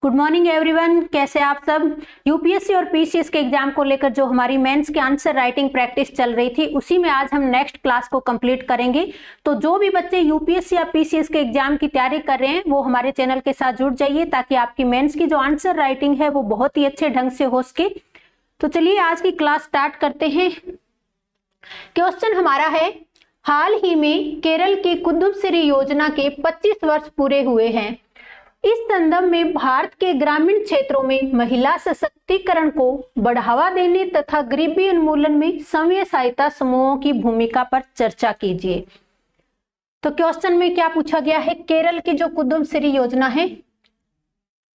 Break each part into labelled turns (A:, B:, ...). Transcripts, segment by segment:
A: Good morning everyone, कैसे आप सब। यूपीएससी और पीसीएस के एग्जाम को लेकर जो हमारी मेंस के आंसर राइटिंग प्रैक्टिस चल रही थी, उसी में आज हम नेक्स्ट क्लास को कंप्लीट करेंगे। तो जो भी बच्चे यूपीएससी या पीसीएस के एग्जाम की तैयारी कर रहे हैं वो हमारे चैनल के साथ जुड़ जाइए, ताकि आपकी मेंस की जो आंसर राइटिंग है वो बहुत ही अच्छे ढंग से हो सके। तो चलिए आज की क्लास स्टार्ट करते हैं। क्वेश्चन हमारा है, हाल ही में केरल की कुतुबश्री योजना के 25 वर्ष पूरे हुए हैं। इस संदर्भ में भारत के ग्रामीण क्षेत्रों में महिला सशक्तिकरण को बढ़ावा देने तथा गरीबी उन्मूलन में स्वयं सहायता समूहों की भूमिका पर चर्चा कीजिए। तो क्वेश्चन में क्या पूछा गया है, केरल की जो कुतुबश्री योजना है,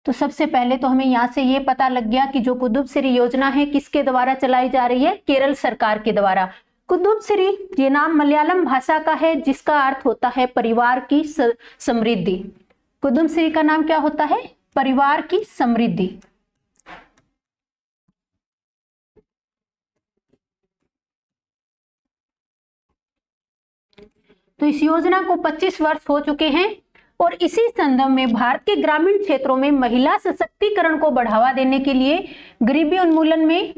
A: तो सबसे पहले तो हमें यहाँ से ये पता लग गया कि जो कुतुबश्री योजना है किसके द्वारा चलाई जा रही है, केरल सरकार के द्वारा। कुतुबश्री ये नाम मलयालम भाषा का है, जिसका अर्थ होता है परिवार की समृद्धि। कुतुबश्री का नाम क्या होता है, परिवार की समृद्धि। तो इस योजना को 25 वर्ष हो चुके हैं और इसी संदर्भ में भारत के ग्रामीण क्षेत्रों में महिला सशक्तिकरण को बढ़ावा देने के लिए गरीबी उन्मूलन में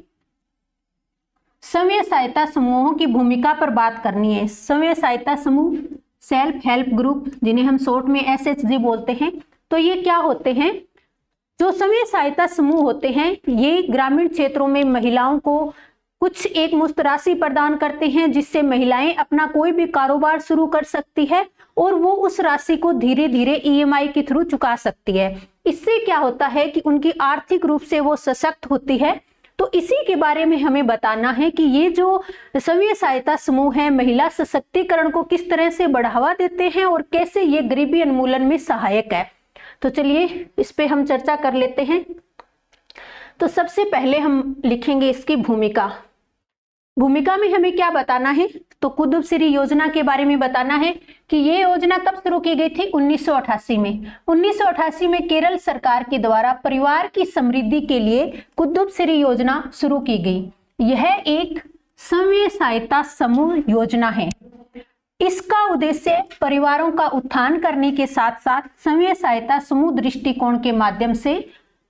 A: स्वयं सहायता समूहों की भूमिका पर बात करनी है। स्वयं सहायता समूह, सेल्फ हेल्प ग्रुप, जिन्हें हम शॉर्ट में SHG बोलते हैं। तो ये क्या होते हैं, जो स्वयं सहायता समूह होते हैं ये ग्रामीण क्षेत्रों में महिलाओं को कुछ एक मुफ्त राशि प्रदान करते हैं, जिससे महिलाएं अपना कोई भी कारोबार शुरू कर सकती है और वो उस राशि को धीरे धीरे EMI के थ्रू चुका सकती है। इससे क्या होता है कि उनकी आर्थिक रूप से वो सशक्त होती है। तो इसी के बारे में हमें बताना है कि ये जो स्वयं सहायता समूह है महिला सशक्तिकरण को किस तरह से बढ़ावा देते हैं और कैसे ये गरीबी उन्मूलन में सहायक है। तो चलिए इस पे हम चर्चा कर लेते हैं। तो सबसे पहले हम लिखेंगे इसकी भूमिका। भूमिका में हमें क्या बताना है, तो कुतुबश्री योजना के बारे में बताना है कि ये योजना कब शुरू की गई थी, 1988 में। 1988 में केरल सरकार के द्वारा परिवार की समृद्धि के लिए कुतुबश्री योजना शुरू की गई। यह एक स्वयं सहायता समूह योजना है। इसका उद्देश्य परिवारों का उत्थान करने के साथ साथ स्वयं सहायता समूह दृष्टिकोण के माध्यम से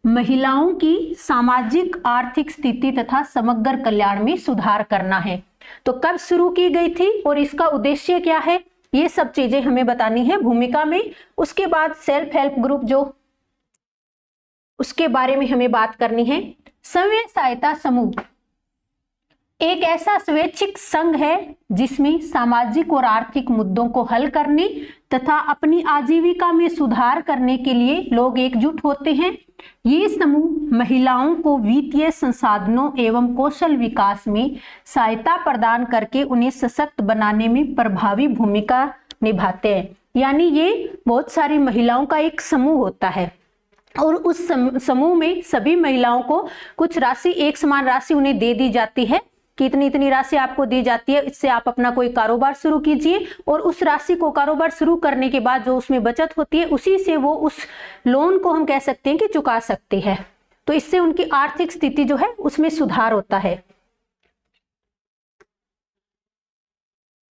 A: महिलाओं की सामाजिक आर्थिक स्थिति तथा समग्र कल्याण में सुधार करना है। तो कब शुरू की गई थी और इसका उद्देश्य क्या है, ये सब चीजें हमें बतानी है भूमिका में। उसके बाद सेल्फ हेल्प ग्रुप जो, उसके बारे में हमें बात करनी है। स्वयं सहायता समूह एक ऐसा स्वैच्छिक संघ है जिसमें सामाजिक और आर्थिक मुद्दों को हल करने तथा अपनी आजीविका में सुधार करने के लिए लोग एकजुट होते हैं। ये समूह महिलाओं को वित्तीय संसाधनों एवं कौशल विकास में सहायता प्रदान करके उन्हें सशक्त बनाने में प्रभावी भूमिका निभाते हैं। यानी ये बहुत सारी महिलाओं का एक समूह होता है और उस समूह में सभी महिलाओं को कुछ राशि, एक समान राशि उन्हें दे दी जाती है कि इतनी इतनी राशि आपको दी जाती है, इससे आप अपना कोई कारोबार शुरू कीजिए और उस राशि को कारोबार शुरू करने के बाद जो उसमें बचत होती है उसी से वो उस लोन को हम कह सकते हैं कि चुका सकती है। तो इससे उनकी आर्थिक स्थिति जो है उसमें सुधार होता है।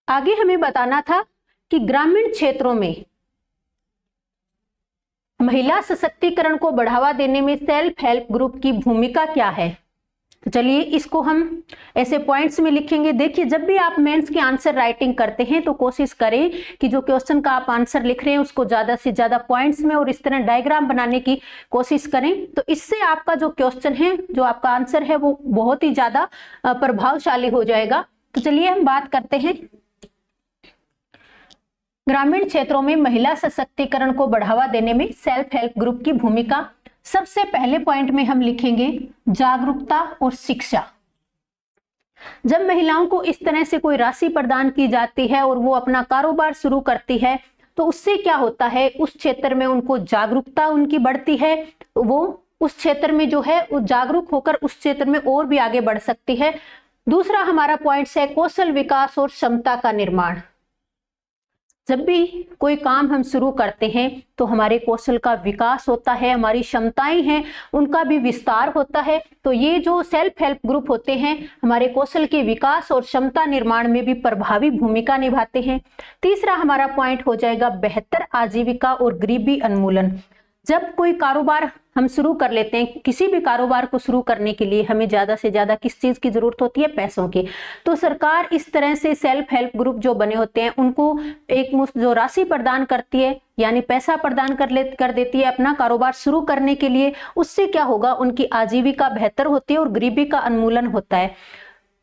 A: आगे हमें बताना था कि ग्रामीण क्षेत्रों में महिला सशक्तिकरण को बढ़ावा देने में सेल्फ हेल्प ग्रुप की भूमिका क्या है। तो चलिए इसको हम ऐसे पॉइंट्स में लिखेंगे। देखिए, जब भी आप मेंस के आंसर राइटिंग करते हैं तो कोशिश करें कि जो क्वेश्चन का आप आंसर लिख रहे हैं उसको ज्यादा से ज्यादा पॉइंट्स में और इस तरह डायग्राम बनाने की कोशिश करें। तो इससे आपका जो क्वेश्चन है, जो आपका आंसर है, वो बहुत ही ज्यादा प्रभावशाली हो जाएगा। तो चलिए हम बात करते हैं ग्रामीण क्षेत्रों में महिला सशक्तिकरण को बढ़ावा देने में सेल्फ हेल्प ग्रुप की भूमिका। सबसे पहले पॉइंट में हम लिखेंगे जागरूकता और शिक्षा। जब महिलाओं को इस तरह से कोई राशि प्रदान की जाती है और वो अपना कारोबार शुरू करती है तो उससे क्या होता है, उस क्षेत्र में उनको जागरूकता उनकी बढ़ती है। वो उस क्षेत्र में जो है वो जागरूक होकर उस क्षेत्र में और भी आगे बढ़ सकती है। दूसरा हमारा पॉइंट है कौशल विकास और क्षमता का निर्माण। जब भी कोई काम हम शुरू करते हैं तो हमारे कौशल का विकास होता है, हमारी क्षमताएं हैं उनका भी विस्तार होता है। तो ये जो सेल्फ हेल्प ग्रुप होते हैं हमारे कौशल के विकास और क्षमता निर्माण में भी प्रभावी भूमिका निभाते हैं। तीसरा हमारा पॉइंट हो जाएगा बेहतर आजीविका और गरीबी उन्मूलन। जब कोई कारोबार हम शुरू कर लेते हैं, किसी भी कारोबार को शुरू करने के लिए हमें ज्यादा से ज्यादा किस चीज की जरूरत होती है? पैसों की। तो सरकार इस तरह से सेल्फ हेल्प ग्रुप जो बने होते हैं उनको एक मुश्त जो राशि प्रदान करती है, यानी पैसा प्रदान कर देती है अपना कारोबार शुरू करने के लिए। उससे क्या होगा? उनकी आजीविका बेहतर होती है और गरीबी का उन्मूलन होता है।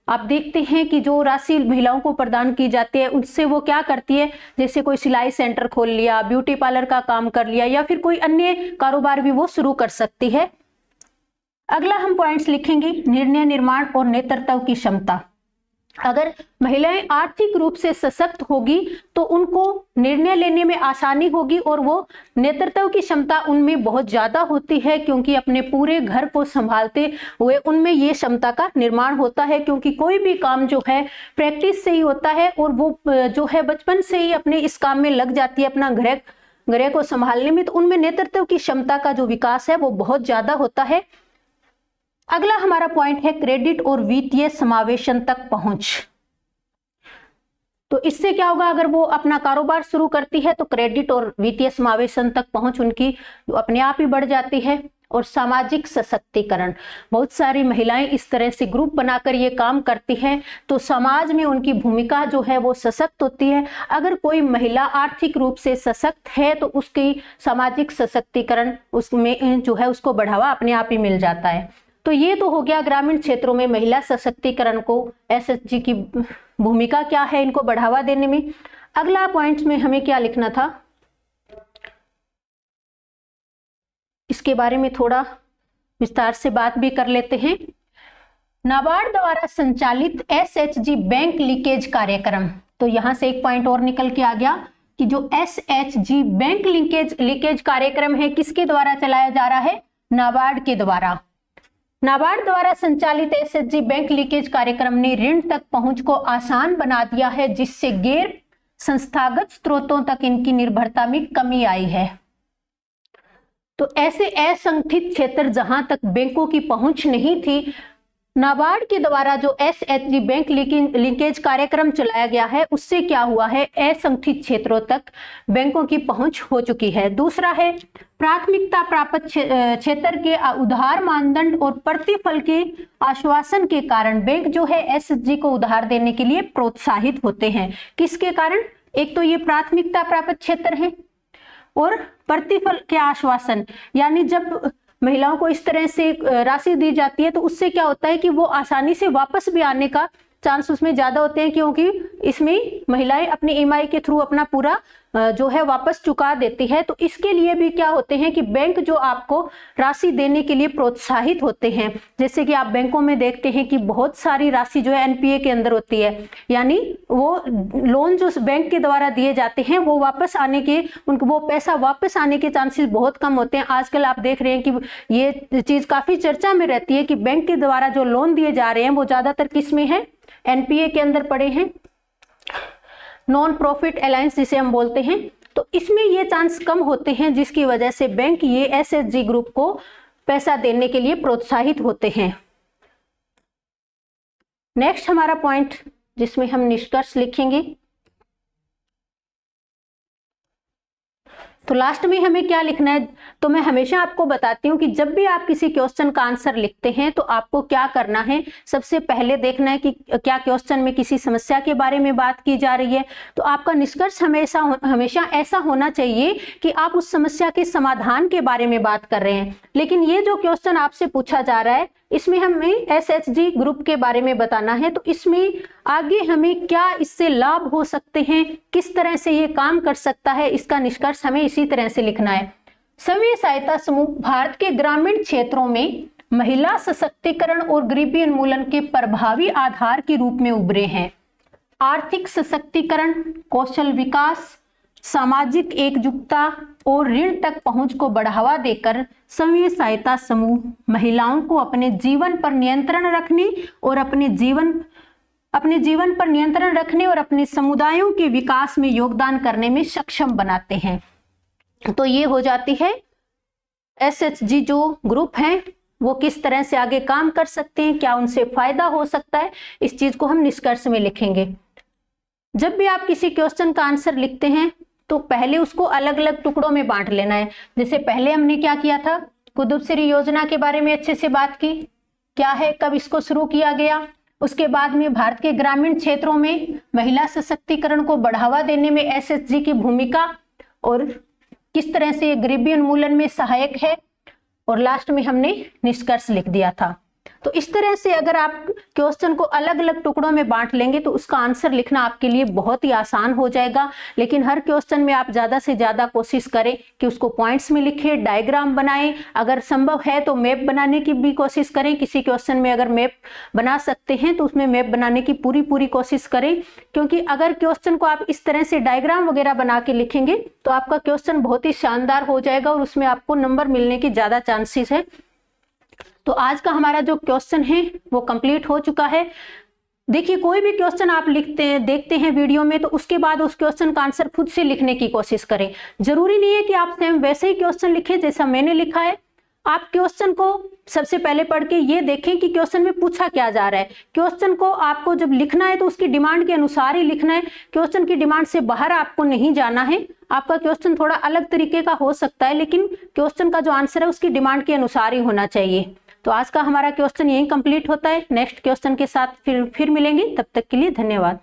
A: आप देखते हैं कि जो राशि महिलाओं को प्रदान की जाती है उससे वो क्या करती है, जैसे कोई सिलाई सेंटर खोल लिया, ब्यूटी पार्लर का काम कर लिया, या फिर कोई अन्य कारोबार भी वो शुरू कर सकती है। अगला हम पॉइंट्स लिखेंगे, निर्णय निर्माण और नेतृत्व की क्षमता। अगर महिलाएं आर्थिक रूप से सशक्त होगी तो उनको निर्णय लेने में आसानी होगी और वो नेतृत्व की क्षमता उनमें बहुत ज्यादा होती है, क्योंकि अपने पूरे घर को संभालते हुए उनमें ये क्षमता का निर्माण होता है। क्योंकि कोई भी काम जो है प्रैक्टिस से ही होता है और वो जो है बचपन से ही अपने इस काम में लग जाती है अपना घर को संभालने में, तो उनमें नेतृत्व की क्षमता का जो विकास है वो बहुत ज्यादा होता है। अगला हमारा पॉइंट है क्रेडिट और वित्तीय समावेशन तक पहुंच। तो इससे क्या होगा? अगर वो अपना कारोबार शुरू करती है तो क्रेडिट और वित्तीय समावेशन तक पहुंच उनकी अपने आप ही बढ़ जाती है। और सामाजिक सशक्तिकरण, बहुत सारी महिलाएं इस तरह से ग्रुप बनाकर ये काम करती हैं तो समाज में उनकी भूमिका जो है वो सशक्त होती है। अगर कोई महिला आर्थिक रूप से सशक्त है तो उसकी सामाजिक सशक्तिकरण उसमें जो है उसको बढ़ावा अपने आप ही मिल जाता है। तो ये तो हो गया ग्रामीण क्षेत्रों में महिला सशक्तिकरण को एसएचजी की भूमिका क्या है इनको बढ़ावा देने में। अगला पॉइंट में हमें क्या लिखना था, इसके बारे में थोड़ा विस्तार से बात भी कर लेते हैं। नाबार्ड द्वारा संचालित एसएचजी बैंक लीकेज कार्यक्रम। तो यहां से एक पॉइंट और निकल के आ गया कि जो एसएचजी बैंक लीकेज कार्यक्रम है किसके द्वारा चलाया जा रहा है? नाबार्ड के द्वारा। नाबार्ड द्वारा संचालित एसएचजी बैंक लीकेज कार्यक्रम ने ऋण तक पहुंच को आसान बना दिया है, जिससे गैर संस्थागत स्रोतों तक इनकी निर्भरता में कमी आई है। तो ऐसे असंगठित क्षेत्र जहां तक बैंकों की पहुंच नहीं थी, नाबार्ड के द्वारा जो एसएचजी बैंक लिंकेज कार्यक्रम चलाया गया है उससे क्या हुआ है? असंगठित क्षेत्रों तक बैंकों की पहुंच हो चुकी है। दूसरा है प्राथमिकता प्राप्त क्षेत्र के उधार मानदंड और प्रतिफल के आश्वासन के कारण बैंक जो है एसएचजी को उधार देने के लिए प्रोत्साहित होते हैं। किसके कारण? एक तो ये प्राथमिकता प्राप्त क्षेत्र है और प्रतिफल के आश्वासन, यानी जब महिलाओं को इस तरह से राशि दी जाती है तो उससे क्या होता है कि वो आसानी से वापस भी आने का चांस उसमें ज्यादा होते हैं, क्योंकि इसमें महिलाएं अपनी ईएमआई के थ्रू अपना पूरा जो है वापस चुका देती है। तो इसके लिए भी क्या होते हैं कि बैंक जो आपको राशि देने के लिए प्रोत्साहित होते हैं। जैसे कि आप बैंकों में देखते हैं कि बहुत सारी राशि जो है एनपीए के अंदर होती है, यानी वो लोन जो बैंक के द्वारा दिए जाते हैं वो वापस आने के उनको वो पैसा वापस आने के चांसेस बहुत कम होते हैं। आजकल आप देख रहे हैं कि ये चीज काफी चर्चा में रहती है कि बैंक के द्वारा जो लोन दिए जा रहे हैं वो ज्यादातर किस में है? एनपीए के अंदर पड़े हैं, नॉन प्रॉफिट अलायंस जिसे हम बोलते हैं। तो इसमें ये चांस कम होते हैं, जिसकी वजह से बैंक ये एसएचजी ग्रुप को पैसा देने के लिए प्रोत्साहित होते हैं। नेक्स्ट हमारा पॉइंट जिसमें हम निष्कर्ष लिखेंगे, तो लास्ट में हमें क्या लिखना है? तो मैं हमेशा आपको बताती हूँ कि जब भी आप किसी क्वेश्चन का आंसर लिखते हैं तो आपको क्या करना है, सबसे पहले देखना है कि क्या क्वेश्चन में किसी समस्या के बारे में बात की जा रही है। तो आपका निष्कर्ष हमेशा ऐसा होना चाहिए कि आप उस समस्या के समाधान के बारे में बात कर रहे हैं। लेकिन ये जो क्वेश्चन आपसे पूछा जा रहा है इसमें हमें एसएचजी ग्रुप के बारे में बताना है, तो इसमें आगे हमें क्या इससे लाभ हो सकते हैं, किस तरह से ये काम कर सकता है, इसका निष्कर्ष हमें इसी तरह से लिखना है। स्वयं सहायता समूह भारत के ग्रामीण क्षेत्रों में महिला सशक्तिकरण और गरीबी उन्मूलन के प्रभावी आधार के रूप में उभरे हैं। आर्थिक सशक्तिकरण, कौशल विकास, सामाजिक एकजुटता और ऋण तक पहुंच को बढ़ावा देकर स्वयं सहायता समूह महिलाओं को अपने जीवन पर नियंत्रण रखने और अपने समुदायों के विकास में योगदान करने में सक्षम बनाते हैं। तो ये हो जाती है एसएचजी जो ग्रुप है वो किस तरह से आगे काम कर सकते हैं, क्या उनसे फायदा हो सकता है, इस चीज को हम निष्कर्ष में लिखेंगे। जब भी आप किसी क्वेश्चन का आंसर लिखते हैं तो पहले उसको अलग अलग टुकड़ों में बांट लेना है। जैसे पहले हमने क्या किया था, कुतुब श्री योजना के बारे में अच्छे से बात की, क्या है, कब इसको शुरू किया गया। उसके बाद में भारत के ग्रामीण क्षेत्रों में महिला सशक्तिकरण को बढ़ावा देने में एसएचजी की भूमिका और किस तरह से गरीबी उन्मूलन में सहायक है, और लास्ट में हमने निष्कर्ष लिख दिया था। तो इस तरह से अगर आप क्वेश्चन को अलग अलग टुकड़ों में बांट लेंगे तो उसका आंसर लिखना आपके लिए बहुत ही आसान हो जाएगा। लेकिन हर क्वेश्चन में आप ज्यादा से ज्यादा कोशिश करें कि उसको पॉइंट्स में लिखें, डायग्राम बनाएं, अगर संभव है तो मैप बनाने की भी कोशिश करें। किसी क्वेश्चन में अगर मैप बना सकते हैं तो उसमें मैप बनाने की पूरी कोशिश करें, क्योंकि अगर क्वेश्चन को आप इस तरह से डायग्राम वगैरह बना के लिखेंगे तो आपका क्वेश्चन बहुत ही शानदार हो जाएगा और उसमें आपको नंबर मिलने की ज्यादा चांसेस है। तो आज का हमारा जो क्वेश्चन है वो कंप्लीट हो चुका है। देखिए, कोई भी क्वेश्चन आप लिखते हैं, देखते हैं वीडियो में, तो उसके बाद उस क्वेश्चन का आंसर खुद से लिखने की कोशिश करें। जरूरी नहीं है कि आप सेम वैसे ही क्वेश्चन लिखें जैसा मैंने लिखा है। आप क्वेश्चन को सबसे पहले पढ़ के ये देखें कि क्वेश्चन में पूछा क्या जा रहा है। क्वेश्चन को आपको जब लिखना है तो उसकी डिमांड के अनुसार ही लिखना है, क्वेश्चन की डिमांड से बाहर आपको नहीं जाना है। आपका क्वेश्चन थोड़ा अलग तरीके का हो सकता है, लेकिन क्वेश्चन का जो आंसर है उसकी डिमांड के अनुसार ही होना चाहिए। तो आज का हमारा क्वेश्चन यही कंप्लीट होता है। नेक्स्ट क्वेश्चन के साथ फिर मिलेंगे, तब तक के लिए धन्यवाद।